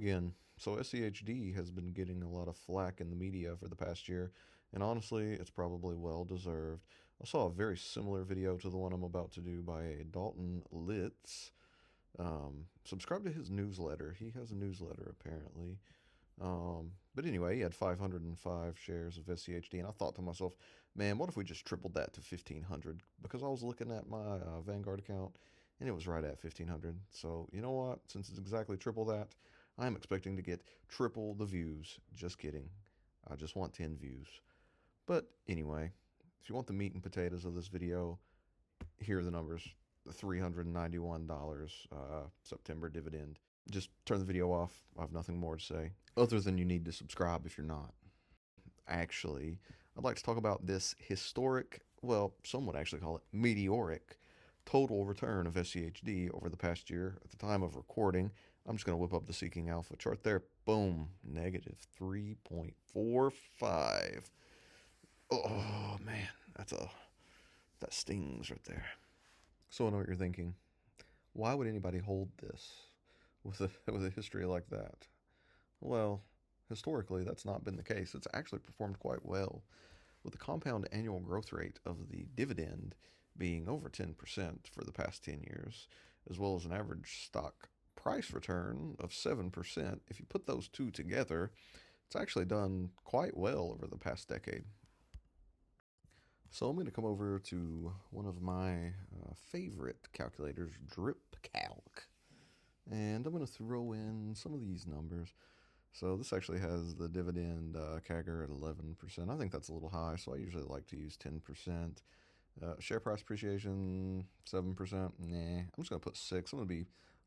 again. So SCHD has been getting a lot of flack in the media for the past year, and honestly, it's probably well deserved. I saw a very similar video to the one I'm about to do by Dalton Litz. Subscribe to his newsletter. He has a newsletter apparently. But anyway, he had 505 shares of SCHD, and I thought to myself, man, what if we just tripled that to 1,500? Because I was looking at my Vanguard account, and it was right at 1,500. So you know what? Since it's exactly triple that, I'm expecting to get triple the views. Just kidding. I just want 10 views. But anyway, if you want the meat and potatoes of this video, here are the numbers. The $391 September dividend. Just turn the video off. I have nothing more to say, other than you need to subscribe if you're not. Actually, I'd like to talk about this historic, well, some would actually call it meteoric, total return of SCHD over the past year. At the time of recording, I'm just going to whip up the Seeking Alpha chart there. Boom, negative 3.45. Oh, man, that stings right there. So I know what you're thinking. Why would anybody hold this with a history like that? Well, historically, that's not been the case. It's actually performed quite well, with the compound annual growth rate of the dividend being over 10% for the past 10 years, as well as an average stock price return of 7%. If you put those two together, it's actually done quite well over the past decade. So I'm going to come over to one of my favorite calculators, DripCalc, and I'm going to throw in some of these numbers. So this actually has the dividend CAGR at 11%. I think that's a little high, so I usually like to use 10%. Share price appreciation, 7%. Nah, I'm just going to put 6. I'm going to be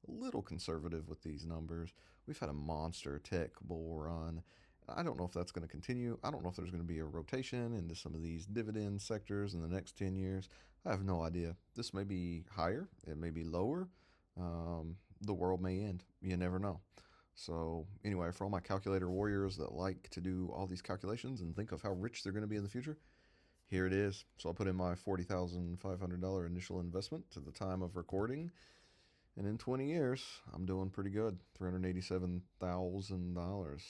a little conservative with these numbers. We've had a monster tech bull run. I don't know if that's going to continue. I don't know if there's going to be a rotation into some of these dividend sectors in the next 10 years. I have no idea. This may be higher. It may be lower. The world may end. You never know. So anyway, for all my calculator warriors that like to do all these calculations and think of how rich they're going to be in the future, here it is. So I'll put in my $40,500 initial investment to the time of recording. And in 20 years, I'm doing pretty good. $387,000.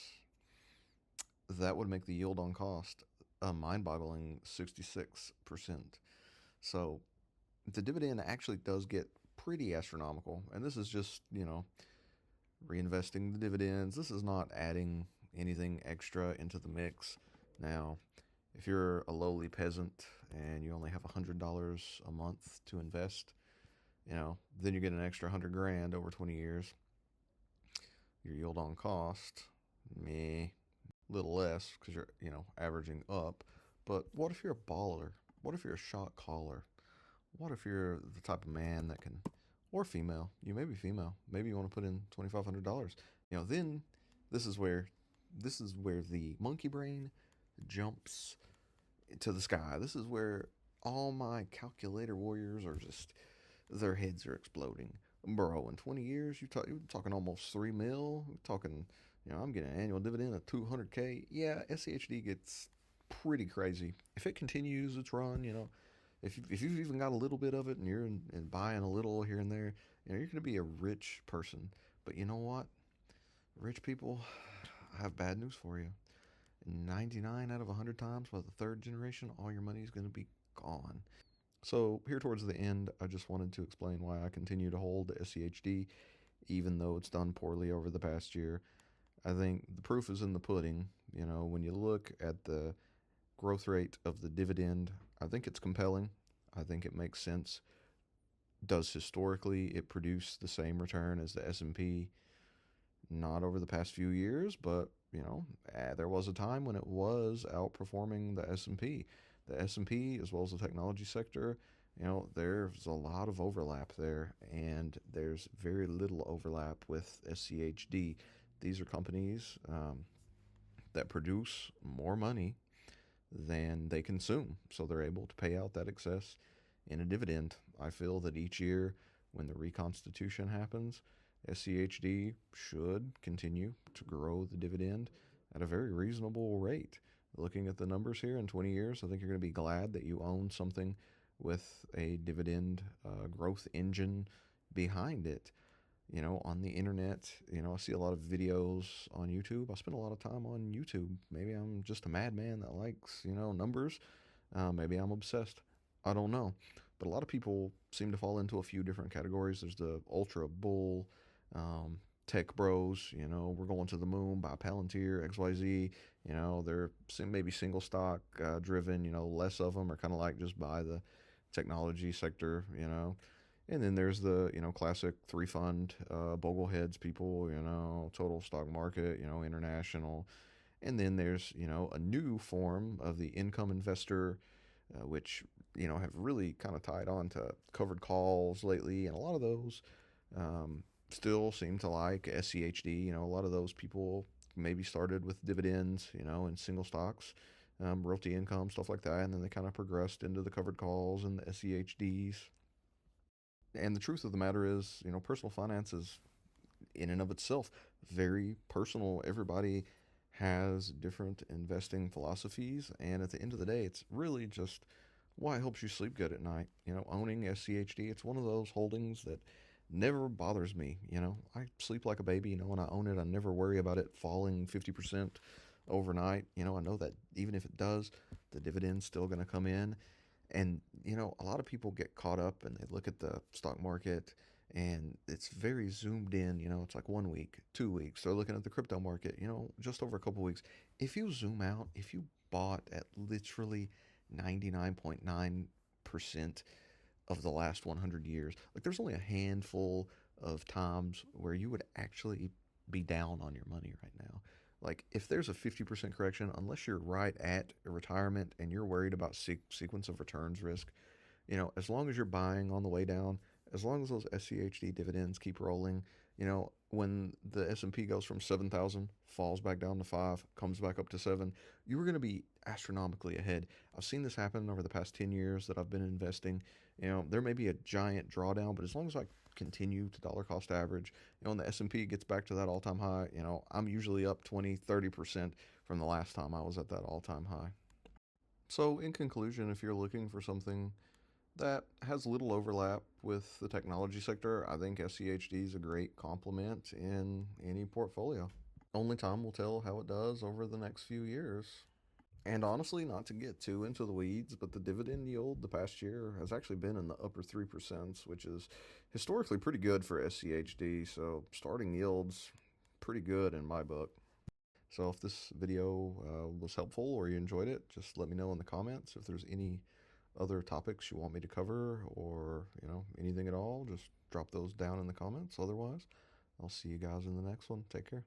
That would make the yield on cost a mind-boggling 66%. So the dividend actually does get pretty astronomical. And this is just, reinvesting the dividends. This is not adding anything extra into the mix. Now, if you're a lowly peasant and you only have $100 a month to invest, then you get an extra $100,000 over 20 years. Your yield on cost, little less because you're, averaging up. But what if you're a baller? What if you're a shot caller? What if you're the type of man that can, or female, you may be female, maybe you want to put in $2,500. Then this is where the monkey brain jumps to the sky. This is where all my calculator warriors are just, their heads are exploding. Bro, in 20 years, you're talking almost $3 million. You're talking, I'm getting an annual dividend of $200K. Yeah, SCHD gets pretty crazy. If it continues its run, if you've even got a little bit of it and you're buying a little here and there, you're going to be a rich person. But you know what? Rich people, I have bad news for you. 99 out of 100 times by the third generation, all your money is going to be gone. So here towards the end, I just wanted to explain why I continue to hold the SCHD, even though it's done poorly over the past year. I think the proof is in the pudding. When you look at the growth rate of the dividend, I think it's compelling. I think it makes sense. Does historically it produce the same return as the S&P? Not over the past few years, but there was a time when it was outperforming the S&P. The S&P, as well as the technology sector, there's a lot of overlap there, and there's very little overlap with SCHD. These are companies that produce more money than they consume, so they're able to pay out that excess in a dividend. I feel that each year when the reconstitution happens, SCHD should continue to grow the dividend at a very reasonable rate. Looking at the numbers here in 20 years, I think you're going to be glad that you own something with a dividend growth engine behind it. on the internet. I see a lot of videos on YouTube. I spend a lot of time on YouTube. Maybe I'm just a madman that likes, numbers. Maybe I'm obsessed. I don't know. But a lot of people seem to fall into a few different categories. There's the ultra bull, um, tech bros. We're going to the moon by Palantir, XYZ. They're maybe single stock driven. Less of them are kind of like just buy the technology sector. And then there's the classic three fund bogleheads people. Total stock market. International. And then there's a new form of the income investor, which have really kind of tied on to covered calls lately, and a lot of those still seem to like SCHD. A lot of those people maybe started with dividends, and single stocks, royalty income, stuff like that, and then they kind of progressed into the covered calls and the SCHDs. And the truth of the matter is, personal finance is in and of itself very personal. Everybody has different investing philosophies, and at the end of the day, it's really just why it helps you sleep good at night. Owning SCHD, it's one of those holdings that never bothers me. I sleep like a baby. When I own it, I never worry about it falling 50% overnight. I know that even if it does, the dividend's still going to come in. And, a lot of people get caught up and they look at the stock market and it's very zoomed in. It's like 1 week, 2 weeks. They're looking at the crypto market, just over a couple weeks. If you zoom out, if you bought at literally 99.9% of the last 100 years, like there's only a handful of times where you would actually be down on your money right now. Like if there's a 50% correction, unless you're right at retirement and you're worried about sequence of returns risk, as long as you're buying on the way down, as long as those SCHD dividends keep rolling, when the S&P goes from 7,000, falls back down to 5, comes back up to 7, you are going to be astronomically ahead. I've seen this happen over the past 10 years that I've been investing. There may be a giant drawdown, but as long as I continue to dollar cost average, when the S&P gets back to that all-time high, I'm usually up 20, 30% from the last time I was at that all-time high. So in conclusion, if you're looking for something that has little overlap with the technology sector, I think SCHD is a great complement in any portfolio. Only time will tell how it does over the next few years. And honestly, not to get too into the weeds, but the dividend yield the past year has actually been in the upper 3%, which is historically pretty good for SCHD. So starting yields pretty good in my book. So if this video was helpful or you enjoyed it, just let me know in the comments. If there's any other topics you want me to cover, or anything at all, just drop those down in the comments. Otherwise, I'll see you guys in the next one. Take care.